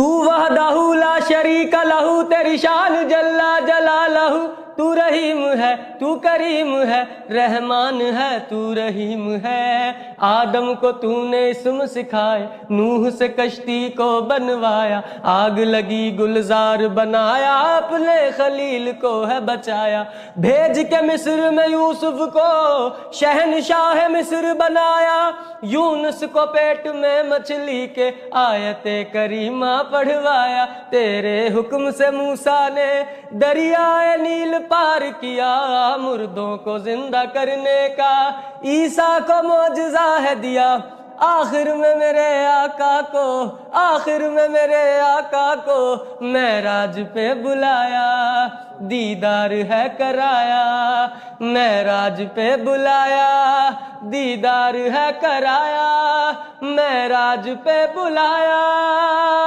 تو وحدہ لا شریک لہو، تیری شان جل جلالہ، تو رحیم ہے تو کریم ہے، رحمان ہے تو رحیم ہے۔ آدم کو تو نے اسم سکھائے، نوح سے کشتی کو بنوایا، آگ لگی گلزار بنایا، اپنے خلیل کو ہے بچایا۔ بھیج کے مصر میں یوسف کو شہنشاہ مصر بنایا، یونس کو پیٹ میں مچھلی کے آیت کریمہ پڑھوایا۔ تیرے حکم سے موسیٰ نے دریائے نیل پار کیا، مردوں کو زندہ کرنے کا عیسیٰ کو معجزہ ہے دیا۔ آخر میں میرے آقا کو، آخر میں میرے آقا کو معراج پہ بلایا، دیدار ہے کرایا۔ معراج پہ بلایا، دیدار ہے کرایا، معراج پہ بلایا۔